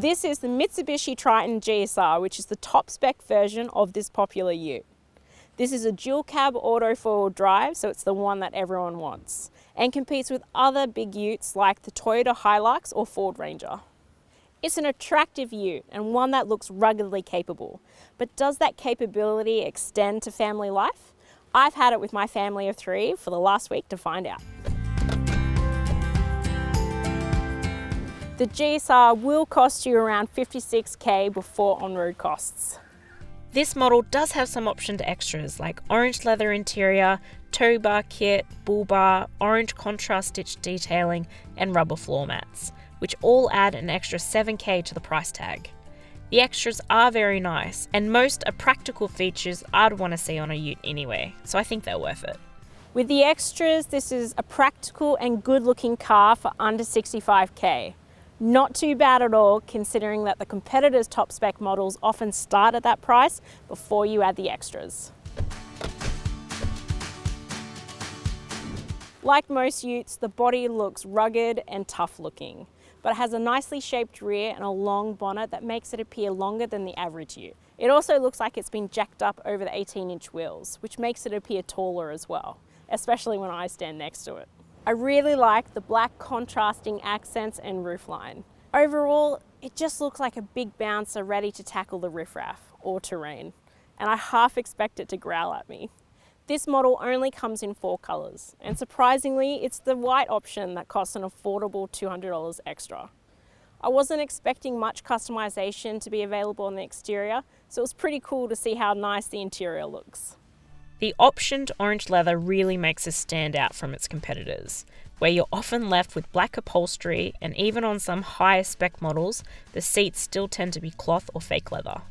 This is the Mitsubishi Triton GSR, which is the top-spec version of this popular ute. This is a dual-cab auto four-wheel drive, so it's the one that everyone wants, and competes with other big utes like the Toyota HiLux or Ford Ranger. It's an attractive ute and one that looks ruggedly capable, but does that capability extend to family life? I've had it with my family of 3 for the last week to find out. The GSR will cost you around $56,000 before on-road costs. This model does have some optioned extras like orange leather interior, tow bar kit, bull bar, orange contrast stitch detailing, and rubber floor mats, which all add an extra $7,000 to the price tag. The extras are very nice, and most are practical features I'd want to see on a ute anyway, so I think they're worth it. With the extras, this is a practical and good-looking car for under $65,000. Not too bad at all, considering that the competitors' top-spec models often start at that price before you add the extras. Like most utes, the body looks rugged and tough looking, but it has a nicely shaped rear and a long bonnet that makes it appear longer than the average ute. It also looks like it's been jacked up over the 18-inch wheels, which makes it appear taller as well, especially when I stand next to it. I really like the black contrasting accents and roofline. Overall, it just looks like a big bouncer ready to tackle the riffraff or terrain, and I half expect it to growl at me. This model only comes in 4 colours, and surprisingly, it's the white option that costs an affordable $200 extra. I wasn't expecting much customization to be available on the exterior, so it was pretty cool to see how nice the interior looks. The optioned orange leather really makes it stand out from its competitors, where you're often left with black upholstery, and even on some higher spec models, the seats still tend to be cloth or fake leather.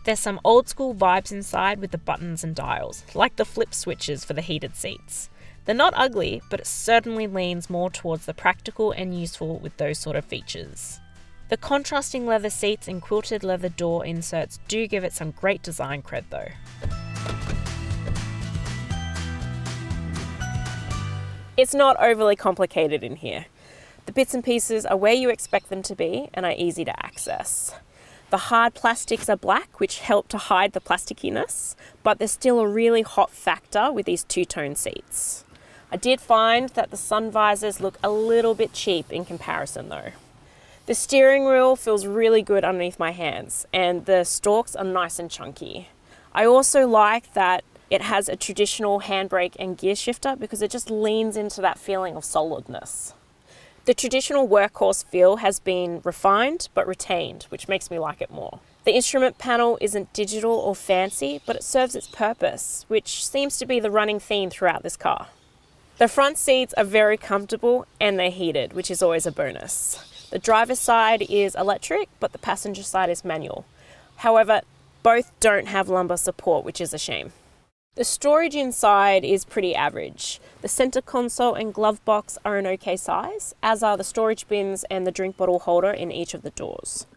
There's some old school vibes inside with the buttons and dials, like the flip switches for the heated seats. They're not ugly, but it certainly leans more towards the practical and useful with those sort of features. The contrasting leather seats and quilted leather door inserts do give it some great design cred though. It's not overly complicated in here. The bits and pieces are where you expect them to be and are easy to access. The hard plastics are black, which help to hide the plastickiness, but there's still a really hot factor with these two-tone seats. I did find that the sun visors look a little bit cheap in comparison though. The steering wheel feels really good underneath my hands, and the stalks are nice and chunky. I also like that it has a traditional handbrake and gear shifter because it just leans into that feeling of solidness. The traditional workhorse feel has been refined but retained, which makes me like it more. The instrument panel isn't digital or fancy, but it serves its purpose, which seems to be the running theme throughout this car. The front seats are very comfortable and they're heated, which is always a bonus. The driver's side is electric, but the passenger side is manual. However, both don't have lumbar support, which is a shame. The storage inside is pretty average. The center console and glove box are an okay size, as are the storage bins and the drink bottle holder in each of the doors.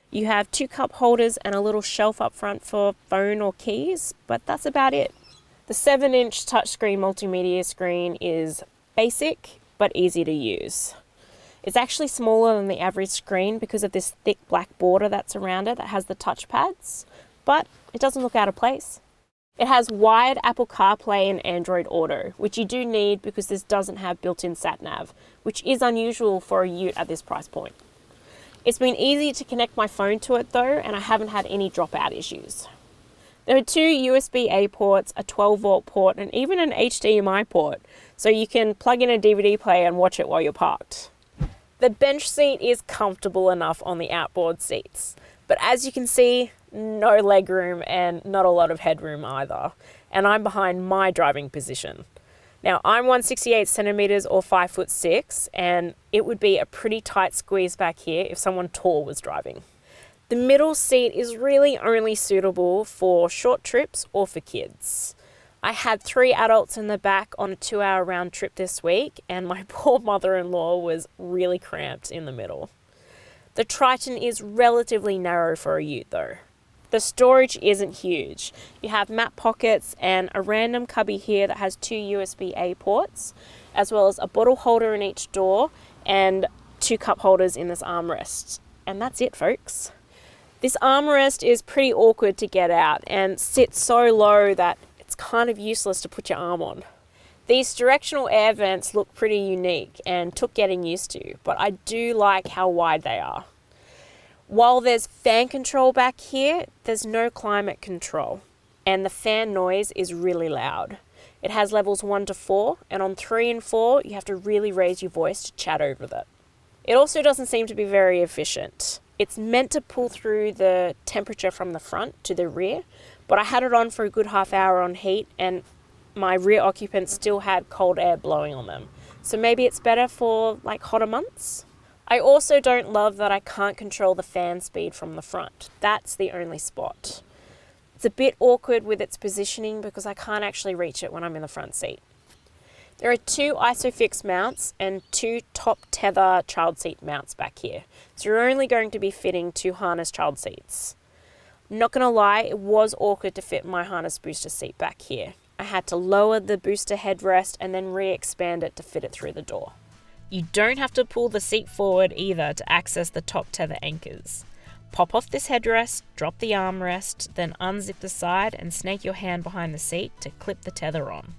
You have 2 cup holders and a little shelf up front for phone or keys, but that's about it. The 7-inch touchscreen multimedia screen is basic but easy to use. It's actually smaller than the average screen because of this thick black border that's around it that has the touch pads, but it doesn't look out of place. It has wired Apple CarPlay and Android Auto, which you do need because this doesn't have built-in sat-nav, which is unusual for a ute at this price point. It's been easy to connect my phone to it though, and I haven't had any dropout issues. There are 2 USB-A ports, a 12-volt port, and even an HDMI port, so you can plug in a DVD player and watch it while you're parked. The bench seat is comfortable enough on the outboard seats, but as you can see, no legroom and not a lot of headroom either, and I'm behind my driving position. Now, I'm 168 centimeters or 5'6", and it would be a pretty tight squeeze back here if someone tall was driving. The middle seat is really only suitable for short trips or for kids. I had 3 adults in the back on a 2-hour round trip this week, and my poor mother-in-law was really cramped in the middle. The Triton is relatively narrow for a ute though. The storage isn't huge. You have map pockets and a random cubby here that has 2 USB-A ports, as well as a bottle holder in each door and 2 cup holders in this armrest. And that's it, folks. This armrest is pretty awkward to get out and sits so low that it's kind of useless to put your arm on. These directional air vents look pretty unique and took getting used to, but I do like how wide they are. While there's fan control back here, there's no climate control, and the fan noise is really loud. It has levels 1 to 4, and on 3 and 4, you have to really raise your voice to chat over it. It also doesn't seem to be very efficient. It's meant to pull through the temperature from the front to the rear, but I had it on for a good half hour on heat and my rear occupants still had cold air blowing on them. So maybe it's better for like hotter months. I also don't love that I can't control the fan speed from the front. That's the only spot. It's a bit awkward with its positioning because I can't actually reach it when I'm in the front seat. There are 2 ISOFIX mounts and 2 top tether child seat mounts back here. So you're only going to be fitting 2 harness child seats. I'm not going to lie, it was awkward to fit my harness booster seat back here. I had to lower the booster headrest and then re-expand it to fit it through the door. You don't have to pull the seat forward either to access the top tether anchors. Pop off this headrest, drop the armrest, then unzip the side and snake your hand behind the seat to clip the tether on.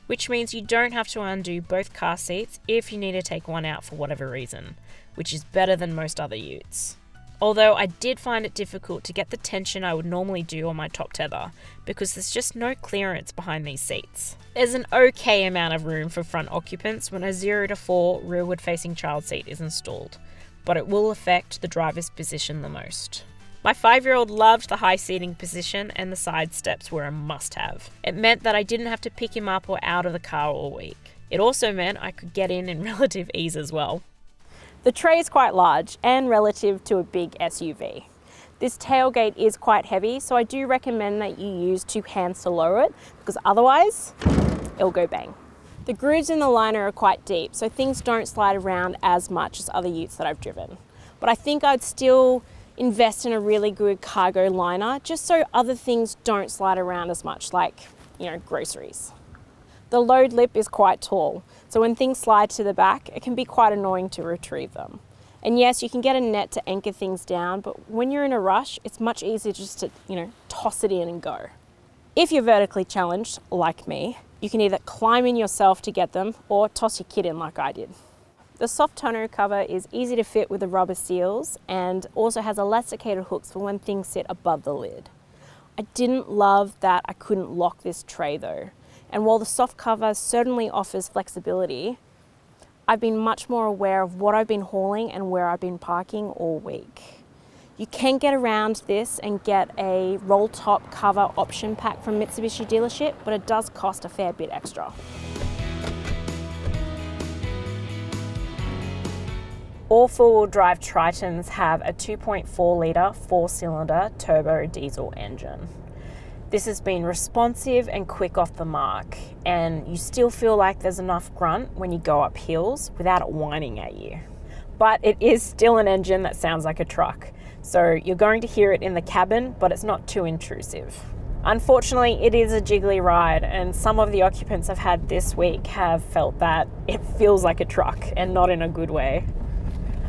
Which means you don't have to undo both car seats if you need to take one out for whatever reason, which is better than most other utes. Although I did find it difficult to get the tension I would normally do on my top tether because there's just no clearance behind these seats. There's an okay amount of room for front occupants when a 0 to 4 rearward facing child seat is installed, but it will affect the driver's position the most. My 5-year-old loved the high seating position and the side steps were a must-have. It meant that I didn't have to pick him up or out of the car all week. It also meant I could get in relative ease as well. The tray is quite large and relative to a big SUV. This tailgate is quite heavy, so I do recommend that you use 2 hands to lower it because otherwise it'll go bang. The grooves in the liner are quite deep, so things don't slide around as much as other utes that I've driven. But I think I'd still invest in a really good cargo liner just so other things don't slide around as much, like, groceries. The load lip is quite tall, so when things slide to the back, it can be quite annoying to retrieve them. And yes, you can get a net to anchor things down, but when you're in a rush, it's much easier just to, toss it in and go. If you're vertically challenged, like me, you can either climb in yourself to get them or toss your kid in like I did. The soft tonneau cover is easy to fit with the rubber seals and also has elasticated hooks for when things sit above the lid. I didn't love that I couldn't lock this tray though. And while the soft cover certainly offers flexibility, I've been much more aware of what I've been hauling and where I've been parking all week. You can get around this and get a roll top cover option pack from Mitsubishi dealership, but it does cost a fair bit extra. All 4-wheel drive Tritons have a 2.4 litre 4-cylinder turbo diesel engine. This has been responsive and quick off the mark, and you still feel like there's enough grunt when you go up hills without it whining at you. But it is still an engine that sounds like a truck, so you're going to hear it in the cabin, but it's not too intrusive. Unfortunately, it is a jiggly ride, and some of the occupants I've had this week have felt that it feels like a truck and not in a good way.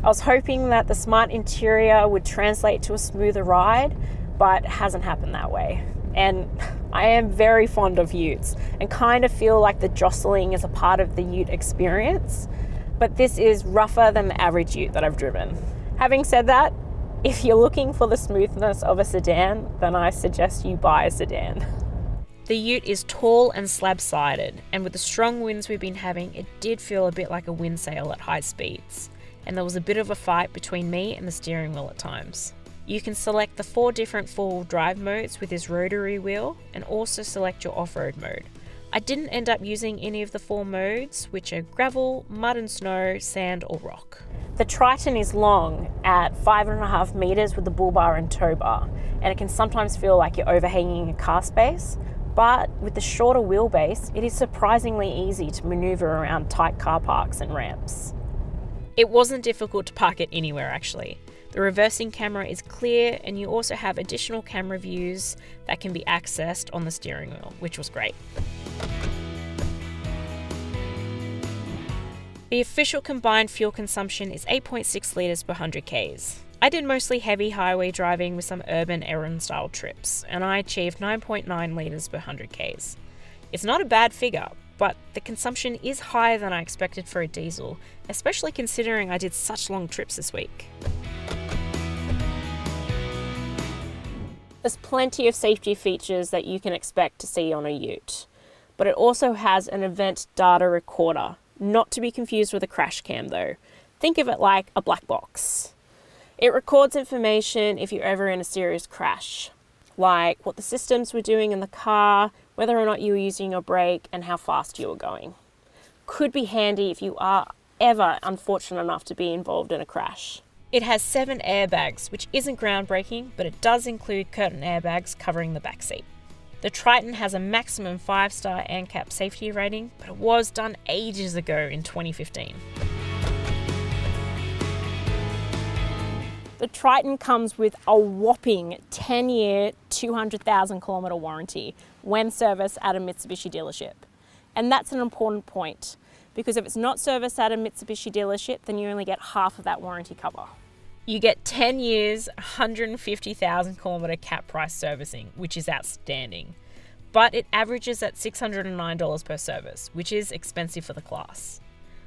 I was hoping that the smart interior would translate to a smoother ride, but it hasn't happened that way. And I am very fond of utes and kind of feel like the jostling is a part of the ute experience, but this is rougher than the average ute that I've driven. Having said that, if you're looking for the smoothness of a sedan, then I suggest you buy a sedan. The ute is tall and slab-sided, and with the strong winds we've been having, it did feel a bit like a wind sail at high speeds. And there was a bit of a fight between me and the steering wheel at times. You can select the 4 different 4-wheel drive modes with this rotary wheel and also select your off-road mode. I didn't end up using any of the 4 modes, which are gravel, mud and snow, sand or rock. The Triton is long at 5.5 meters with the bull bar and tow bar, and it can sometimes feel like you're overhanging a car space, but with the shorter wheelbase, it is surprisingly easy to maneuver around tight car parks and ramps. It wasn't difficult to park it anywhere actually. The reversing camera is clear and you also have additional camera views that can be accessed on the steering wheel, which was great. The official combined fuel consumption is 8.6 litres per 100 Ks. I did mostly heavy highway driving with some urban errand style trips, and I achieved 9.9 litres per 100 Ks. It's not a bad figure, but the consumption is higher than I expected for a diesel, especially considering I did such long trips this week. There's plenty of safety features that you can expect to see on a Ute, but it also has an event data recorder, not to be confused with a crash cam though. Think of it like a black box. It records information if you're ever in a serious crash, like what the systems were doing in the car, whether or not you were using your brake, and how fast you were going. Could be handy if you are ever unfortunate enough to be involved in a crash. It has 7 airbags, which isn't groundbreaking, but it does include curtain airbags covering the back seat. The Triton has a maximum 5-star ANCAP safety rating, but it was done ages ago in 2015. The Triton comes with a whopping 10-year, 200,000 kilometre warranty when serviced at a Mitsubishi dealership. And that's an important point, because if it's not serviced at a Mitsubishi dealership, then you only get half of that warranty cover. You get 10 years, 150,000 kilometre cap price servicing, which is outstanding. But it averages at $609 per service, which is expensive for the class.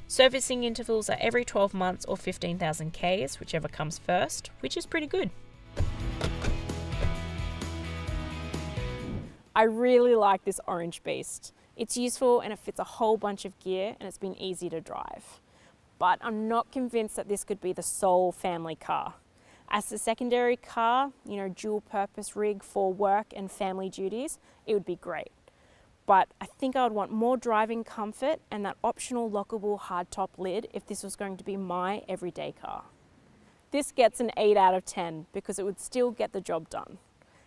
Servicing intervals are every 12 months or 15,000 Ks, whichever comes first, which is pretty good. I really like this orange beast. It's useful and it fits a whole bunch of gear, and it's been easy to drive. But I'm not convinced that this could be the sole family car. As a secondary car, dual purpose rig for work and family duties, it would be great. But I think I would want more driving comfort and that optional lockable hardtop lid if this was going to be my everyday car. This gets an 8 out of 10 because it would still get the job done.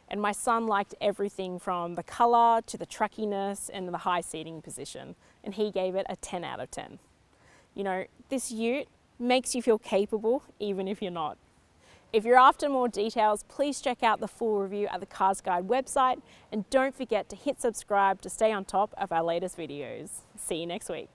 And my son liked everything from the colour to the truckiness and the high seating position, and he gave it a 10 out of 10. This Ute makes you feel capable even if you're not. If you're after more details, please check out the full review at the CarsGuide website, and don't forget to hit subscribe to stay on top of our latest videos. See you next week.